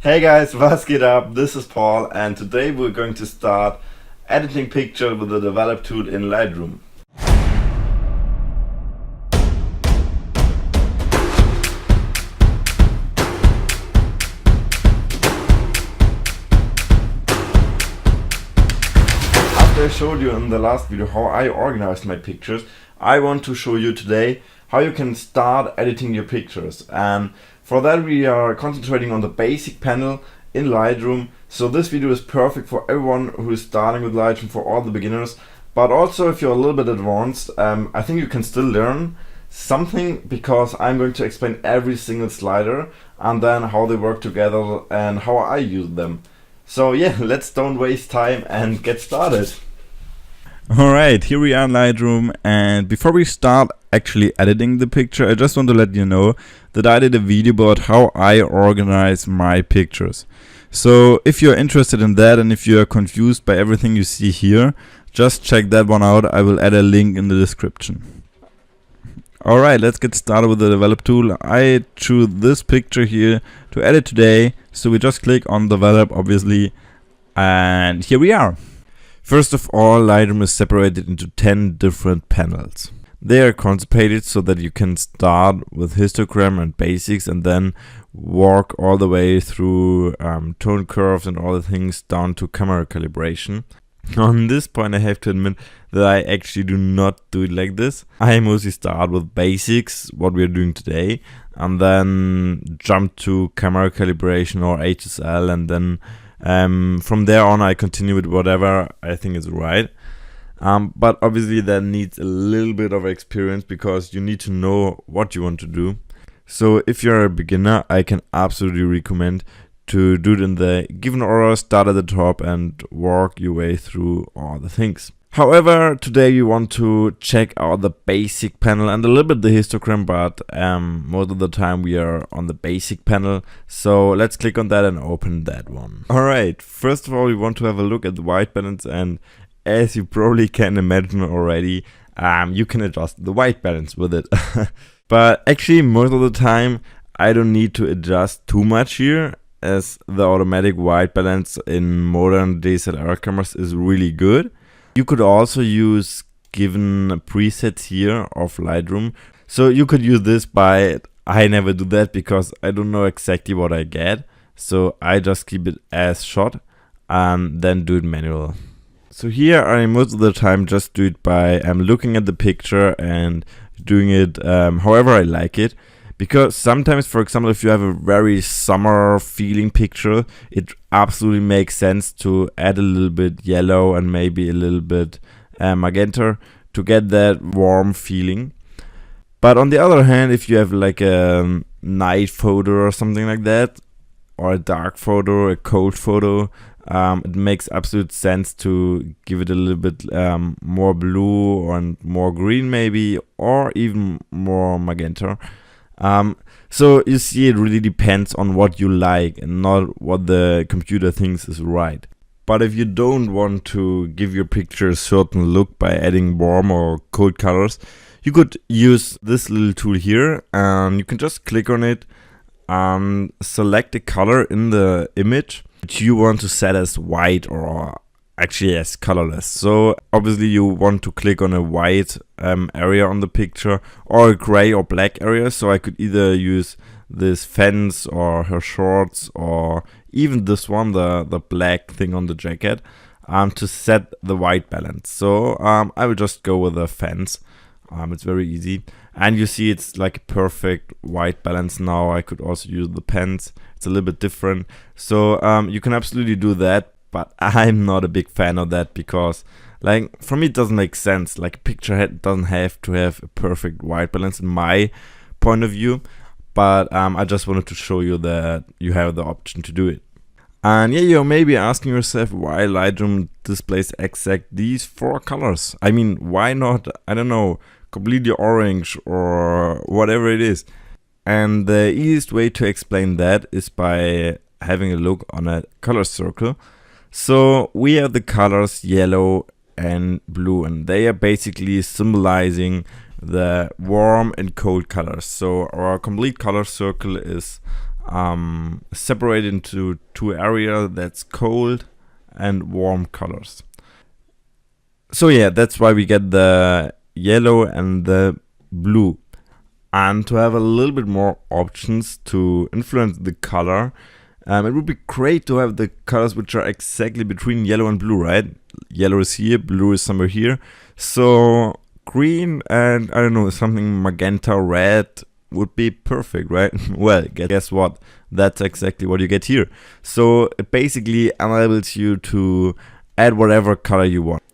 Hey guys, was geht up? This is Paul and today we're going to start editing picture with the develop tool in Lightroom. After I showed you in the last video how I organized my pictures, I want to show you today how you can start editing your pictures, and for that we are concentrating on the basic panel in Lightroom. So this video is perfect for everyone who is starting with Lightroom, for all the beginners, but also if you're a little bit advanced, I think you can still learn something, because I'm going to explain every single slider and then how they work together and how I use them. So yeah, let's don't waste time and get started. Alright, here we are in Lightroom, and before we start actually editing the picture, I just want to let you know that I did a video about how I organize my pictures. So if you're interested in that and if you're confused by everything you see here, just check that one out. I will add a link in the description. Alright, let's get started with the develop tool. I choose this picture here to edit today, so we just click on develop, obviously, and here we are. First of all, Lightroom is separated into 10 different panels. They are concentrated so that you can start with histogram and basics and then walk all the way through tone curves and all the things down to camera calibration. On this point, I have to admit that I actually do not do it like this. I mostly start with basics, what we are doing today, and then jump to camera calibration or HSL, and then from there on I continue with whatever I think is right. But obviously that needs a little bit of experience, because you need to know what you want to do. So if you're a beginner, I can absolutely recommend to do it in the given order, start at the top and work your way through all the things. However, today you want to check out the basic panel and a little bit the histogram, but most of the time we are on the basic panel. So let's click on that and open that one. Alright, first of all we want to have a look at the white balance, and as you probably can imagine already, you can adjust the white balance with it. But actually most of the time I don't need to adjust too much here, as the automatic white balance in modern DSLR cameras is really good. You could also use given presets here of Lightroom. So you could use this, but I never do that because I don't know exactly what I get. So I just keep it as shot and then do it manual. So here I most of the time just do it by looking at the picture and doing it however I like it. Because sometimes, for example, if you have a very summer feeling picture, it absolutely makes sense to add a little bit yellow and maybe a little bit magenta to get that warm feeling. But on the other hand, if you have like a night photo or something like that, or a dark photo, a cold photo, it makes absolute sense to give it a little bit more blue and more green maybe, or even more magenta. So you see, it really depends on what you like and not what the computer thinks is right. But if you don't want to give your picture a certain look by adding warm or cold colors, you could use this little tool here, and you can just click on it and select a color in the image which you want to set as white or actually as colorless. So obviously you want to click on a white area on the picture, or a gray or black area. So I could either use this fence or her shorts, or even this one, the black thing on the jacket, to set the white balance. So I will just go with the fence. It's very easy, and you see it's like a perfect white balance now. I could also use the pens. It's a little bit different. So you can absolutely do that. But I'm not a big fan of that, because like for me it doesn't make sense. Like a picture doesn't have to have a perfect white balance in my point of view. But I just wanted to show you that you have the option to do it. And yeah, you're maybe asking yourself why Lightroom displays exact these 4 colors. I mean, why not, I don't know, completely orange or whatever it is. And the easiest way to explain that is by having a look on a color circle. So we have the colors yellow and blue, and they are basically symbolizing the warm and cold colors. So our complete color circle is separate into two areas, that's cold and warm colors. So yeah, that's why we get the yellow and the blue. And to have a little bit more options to influence the color, it would be great to have the colors which are exactly between yellow and blue, right? Yellow is here, blue is somewhere here. So green and, I don't know, something magenta, red would be perfect, right? Well, guess what? That's exactly what you get here. So it basically enables you to add whatever color you want.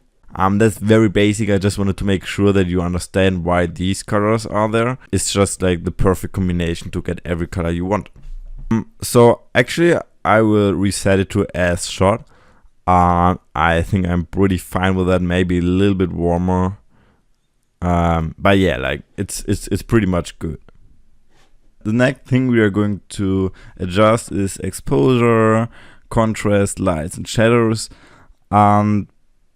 That's very basic. I just wanted to make sure that you understand why these colors are there. It's just like the perfect combination to get every color you want. So actually I will reset it to as shot. I think I'm pretty fine with that. Maybe a little bit warmer. But yeah, like it's pretty much good. The next thing we are going to adjust is exposure, contrast, lights and shadows.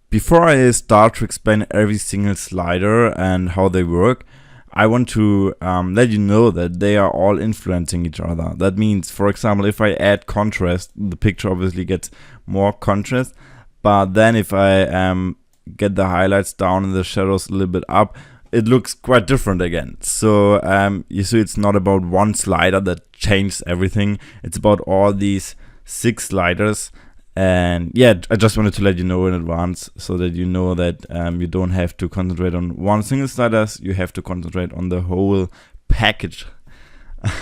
Before I start to explain every single slider and how they work, I want to let you know that they are all influencing each other. That means, for example, if I add contrast, the picture obviously gets more contrast. But then if I get the highlights down and the shadows a little bit up, it looks quite different again. So you see, it's not about one slider that changes everything. It's about all these 6 sliders. And yeah, I just wanted to let you know in advance so that you know that you don't have to concentrate on one single slider. You have to concentrate on the whole package.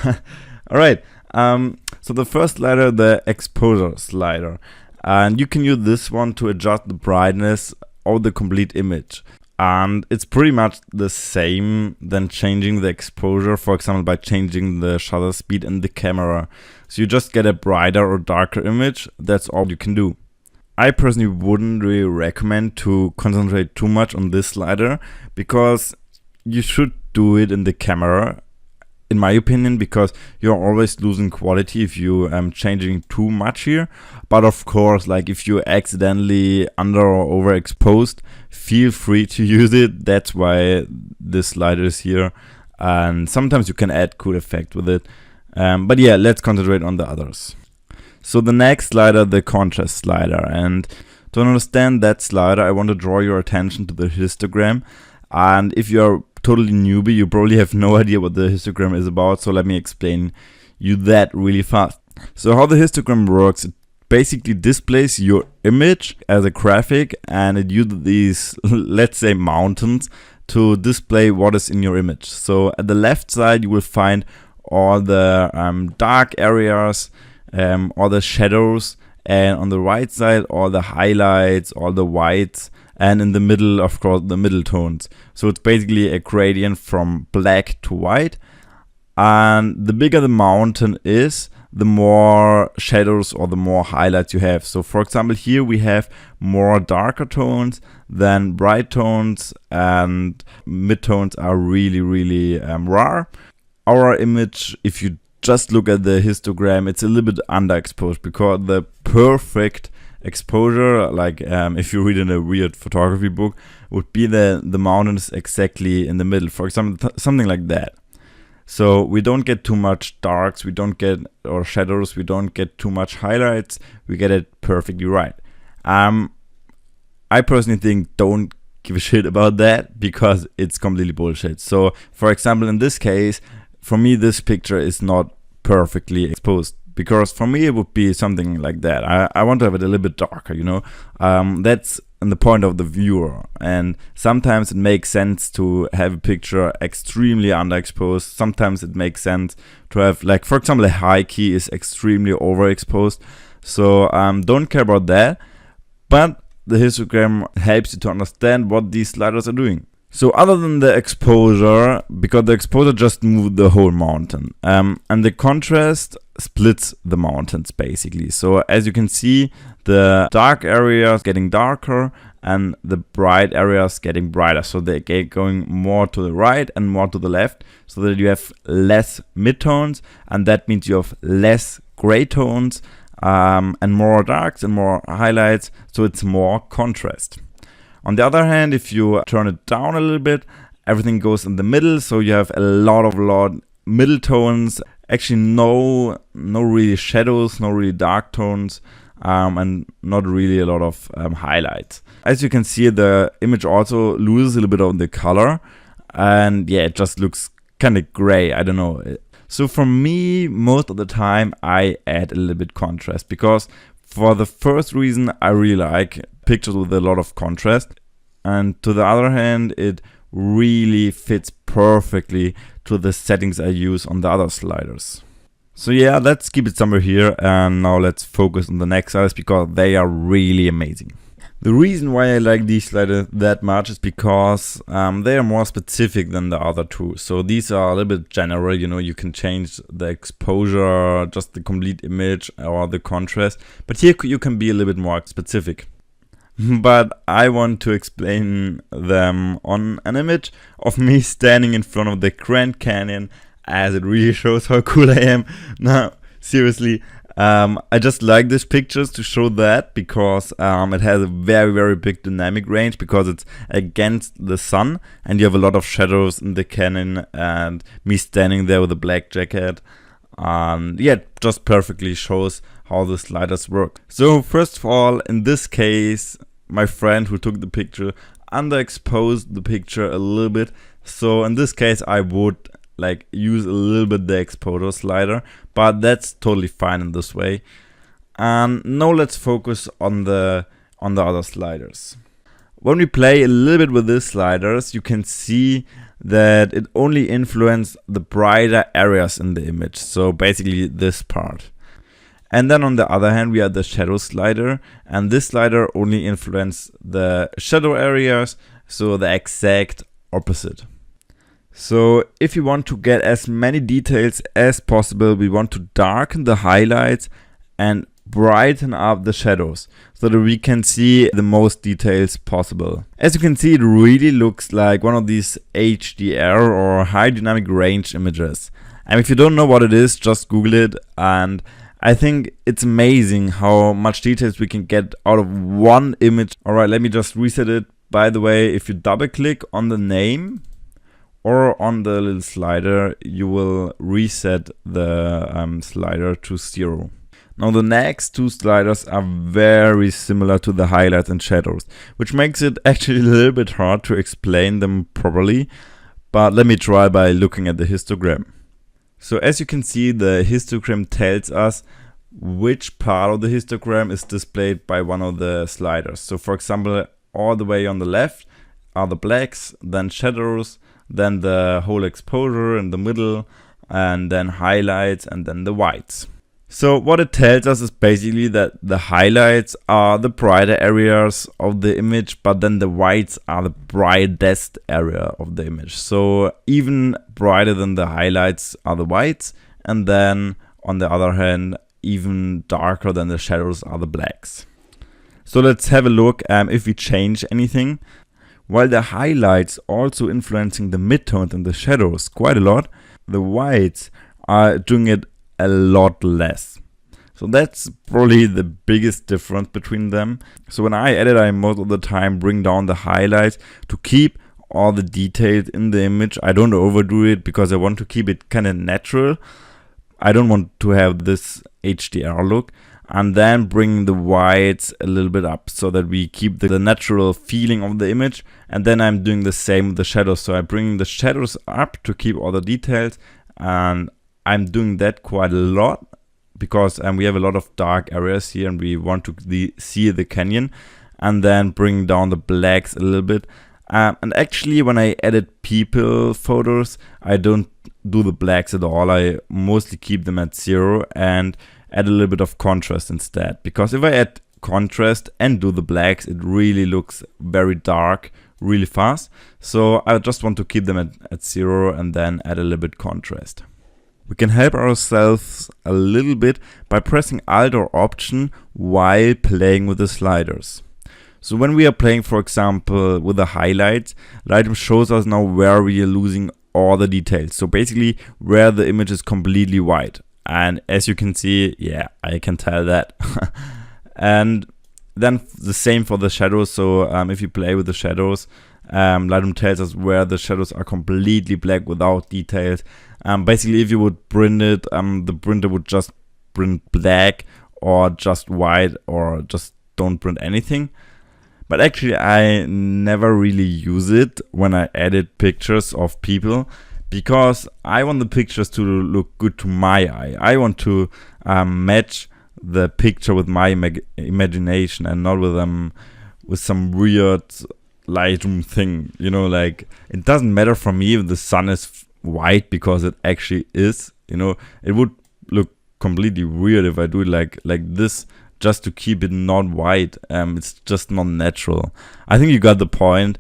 All right. So the first slider, the exposure slider, and you can use this one to adjust the brightness of the complete image. And it's pretty much the same than changing the exposure, for example, by changing the shutter speed in the camera. So you just get a brighter or darker image. That's all you can do. I personally wouldn't really recommend to concentrate too much on this slider, because you should do it in the camera, in my opinion, because you're always losing quality if you changing too much here. But of course, like if you accidentally under or overexposed, feel free to use it. That's why this slider is here, and sometimes you can add cool effect with it. But yeah, let's concentrate on the others. So the next slider, the contrast slider, and to understand that slider, I want to draw your attention to the histogram. And if you're totally newbie, you probably have no idea what the histogram is about, so let me explain you that really fast. So how the histogram works, it basically displays your image as a graphic, and it uses these, let's say, mountains to display what is in your image. So at the left side you will find all the dark areas, all the shadows, and on the right side all the highlights, all the whites, and in the middle, of course, the middle tones. So it's basically a gradient from black to white. And the bigger the mountain is, the more shadows or the more highlights you have. So for example, here we have more darker tones than bright tones, and midtones are really, really rare. Our image, if you just look at the histogram, it's a little bit underexposed, because the perfect exposure, like if you read in a weird photography book, would be the mountain is exactly in the middle, for example, something like that. So we don't get too much darks, we don't get, or shadows, we don't get too much highlights, we get it perfectly right. I personally think don't give a shit about that, because it's completely bullshit. So for example, in this case, for me this picture is not perfectly exposed, because for me it would be something like that. I want to have it a little bit darker, you know. That's in the point of the viewer, and sometimes it makes sense to have a picture extremely underexposed. Sometimes it makes sense to have, like, for example, a high key is extremely overexposed. So don't care about that, but the histogram helps you to understand what these sliders are doing. So other than the exposure, because the exposure just moved the whole mountain, and the contrast splits the mountains basically. So as you can see, the dark areas getting darker and the bright areas getting brighter. So they get going more to the right and more to the left, so that you have less midtones, and that means you have less gray tones, and more darks and more highlights, so it's more contrast. On the other hand, if you turn it down a little bit, everything goes in the middle, so you have a lot middle tones, actually no really shadows, no really dark tones, and not really a lot of highlights. As you can see, the image also loses a little bit of the color, and yeah, it just looks kind of gray. I don't know. So for me, most of the time I add a little bit contrast, because for the first reason, I really like pictures with a lot of contrast, and to the other hand, it really fits perfectly to the settings I use on the other sliders. So yeah, let's keep it somewhere here, and now let's focus on the next sliders because they are really amazing. The reason why I like these sliders that much is because they are more specific than the other two. So these are a little bit general, you know, you can change the exposure, just the complete image or the contrast. But here you can be a little bit more specific. But I want to explain them on an image of me standing in front of the Grand Canyon, as it really shows how cool I am. Now, seriously. I just like these pictures to show that, because it has a very big dynamic range, because it's against the sun and you have a lot of shadows in the canyon, and me standing there with a black jacket. Yeah, it just perfectly shows how the sliders work. So first of all, in this case, my friend who took the picture underexposed the picture a little bit. So in this case, I would like use a little bit the exposure slider, but that's totally fine in this way. And now let's focus on the other sliders. When we play a little bit with these sliders, you can see that it only influences the brighter areas in the image, so basically this part. And then on the other hand, we have the shadow slider, and this slider only influences the shadow areas, so the exact opposite. So if you want to get as many details as possible, we want to darken the highlights and brighten up the shadows so that we can see the most details possible. As you can see, it really looks like one of these HDR or high dynamic range images. And if you don't know what it is, just Google it, and I think it's amazing how much details we can get out of one image. Alright, let me just reset it. By the way, if you double click on the name or on the little slider, you will reset the slider to 0. Now the next two sliders are very similar to the highlights and shadows, which makes it actually a little bit hard to explain them properly, but let me try by looking at the histogram. So as you can see, the histogram tells us which part of the histogram is displayed by one of the sliders. So for example, all the way on the left are the blacks, then shadows, then the whole exposure in the middle, and then highlights, and then the whites. So what it tells us is basically that the highlights are the brighter areas of the image, but then the whites are the brightest area of the image. So even brighter than the highlights are the whites, and then on the other hand, even darker than the shadows are the blacks. So let's have a look if we change anything. While the highlights also influencing the midtones and the shadows quite a lot, the whites are doing it a lot less. So that's probably the biggest difference between them. So when I edit, I most of the time bring down the highlights to keep all the details in the image. I don't overdo it because I want to keep it kind of natural. I don't want to have this HDR look. And then bring the whites a little bit up so that we keep the natural feeling of the image. And then I'm doing the same with the shadows. So I bring the shadows up to keep all the details, and I'm doing that quite a lot because we have a lot of dark areas here and we want to see the canyon, and then bring down the blacks a little bit. And actually when I edit people photos, I don't do the blacks at all. I mostly keep them at 0 and add a little bit of contrast instead, because if I add contrast and do the blacks, it really looks very dark really fast. So I just want to keep them at 0 and then add a little bit contrast. We can help ourselves a little bit by pressing Alt or Option while playing with the sliders. So when we are playing, for example, with the highlights, Lightroom shows us now where we are losing all the details. So basically where the image is completely white. And as you can see, yeah, I can tell that. And then the same for the shadows. So if you play with the shadows, Lightroom tells us where the shadows are completely black without details. Basically, if you would print it, the printer would just print black or just white or just don't print anything. But actually, I never really use it when I edit pictures of people, because I want the pictures to look good to my eye. I want to match the picture with my imagination and not with some weird Lightroom thing. You know, like, it doesn't matter for me if the sun is white, because it actually is. You know, it would look completely weird if I do it like this, just to keep it not white. It's just not natural. I think you got the point.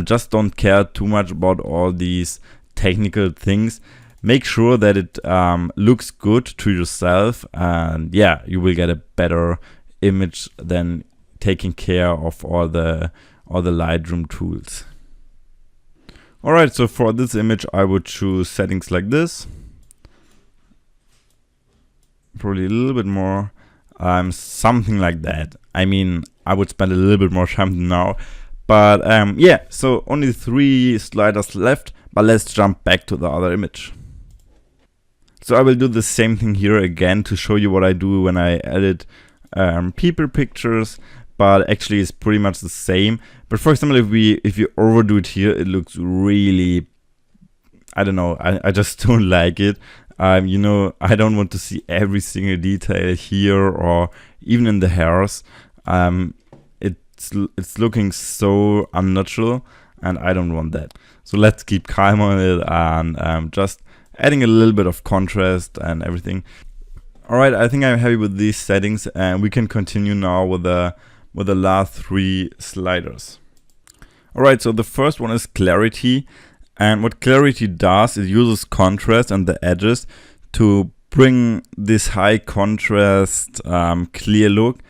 Just don't care too much about all these technical things. Make sure that it looks good to yourself, and yeah, you will get a better image than taking care of all the Lightroom tools. Alright, so for this image I would choose settings like this. Probably a little bit more, something like that. I mean, I would spend a little bit more time now, but yeah, so only 3 sliders left, but let's jump back to the other image. So I will do the same thing here again to show you what I do when I edit people pictures, but actually it's pretty much the same. But for example, if you overdo it here, it looks really, I don't know, I just don't like it. You know, I don't want to see every single detail here or even in the hairs. It's looking so unnatural, and I don't want that. So let's keep calm on it and just adding a little bit of contrast and everything. Alright, I think I'm happy with these settings, and we can continue now with the last 3 sliders. Alright, so the first one is clarity. And what clarity does, it uses contrast and the edges to bring this high contrast, clear look.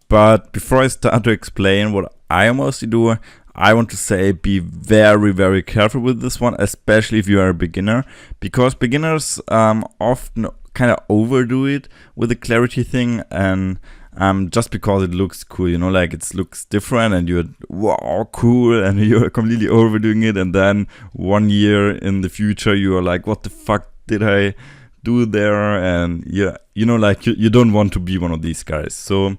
But before I start to explain what I mostly do, I want to say be very, very careful with this one, especially if you are a beginner, because beginners often kind of overdo it with the clarity thing, and just because it looks cool, you know, like it looks different and you're, wow, cool, and you're completely overdoing it, and then 1 year in the future you are like, what the fuck did I do there? And yeah, you know, like you don't want to be one of these guys. So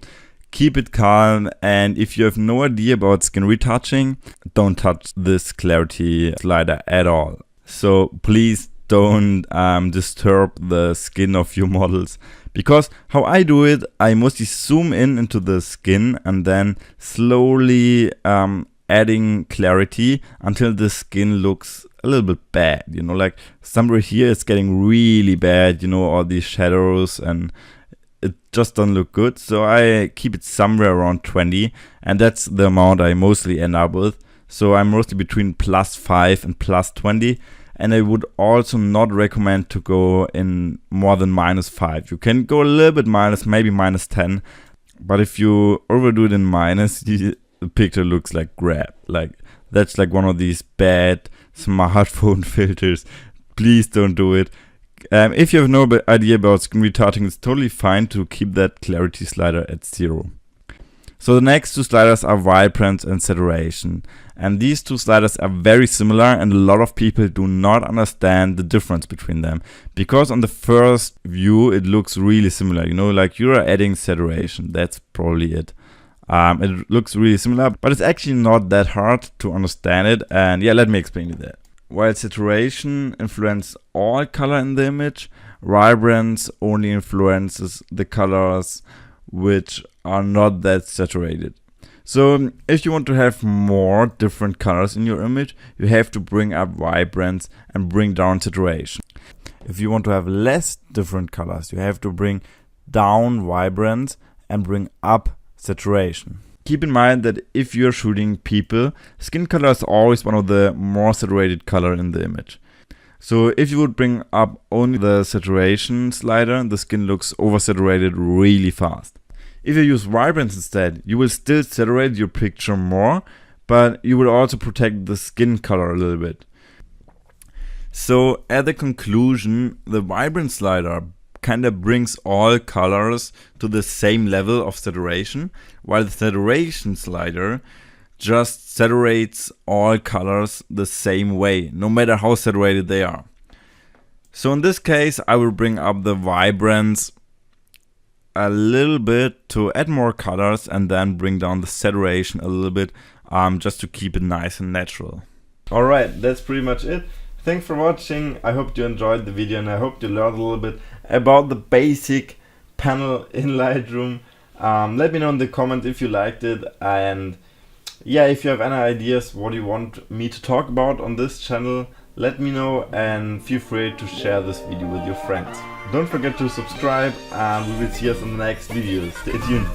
keep it calm, and if you have no idea about skin retouching, don't touch this clarity slider at all. So please don't disturb the skin of your models, because how I do it, I mostly zoom in into the skin and then slowly adding clarity until the skin looks a little bit bad, you know, like somewhere here it's getting really bad, you know, all these shadows, and it just doesn't look good. So I keep it somewhere around 20, and that's the amount I mostly end up with. So I'm mostly between +5 and +20. And I would also not recommend to go in more than -5. You can go a little bit minus, maybe -10. But if you overdo it in minus, the picture looks like crap. Like, that's like one of these bad smartphone filters. Please don't do it. If you have no idea about skin retouching, it's totally fine to keep that clarity slider at 0. So the next 2 sliders are Vibrance and Saturation. And these 2 sliders are very similar, and a lot of people do not understand the difference between them. Because on the first view, it looks really similar. You know, like you're adding saturation. That's probably it. It looks really similar, but it's actually not that hard to understand it. And yeah, let me explain you that. While saturation influences all color in the image, Vibrance only influences the colors which are not that saturated. So if you want to have more different colors in your image, you have to bring up Vibrance and bring down saturation. If you want to have less different colors, you have to bring down Vibrance and bring up saturation. Keep in mind that if you're shooting people, skin color is always one of the more saturated color in the image. So if you would bring up only the saturation slider, the skin looks oversaturated really fast. If you use Vibrance instead, you will still saturate your picture more, but you will also protect the skin color a little bit. So at the conclusion, the Vibrance slider kind of brings all colors to the same level of saturation, while the saturation slider just saturates all colors the same way, no matter how saturated they are. So in this case, I will bring up the Vibrance a little bit to add more colors and then bring down the saturation a little bit, just to keep it nice and natural. Alright, that's pretty much it. Thanks for watching. I hope you enjoyed the video and I hope you learned a little bit about the basic panel in Lightroom. Let me know in the comments if you liked it, and yeah, if you have any ideas what you want me to talk about on this channel, let me know, and feel free to share this video with your friends. Don't forget to subscribe and we will see us in the next video. Stay tuned.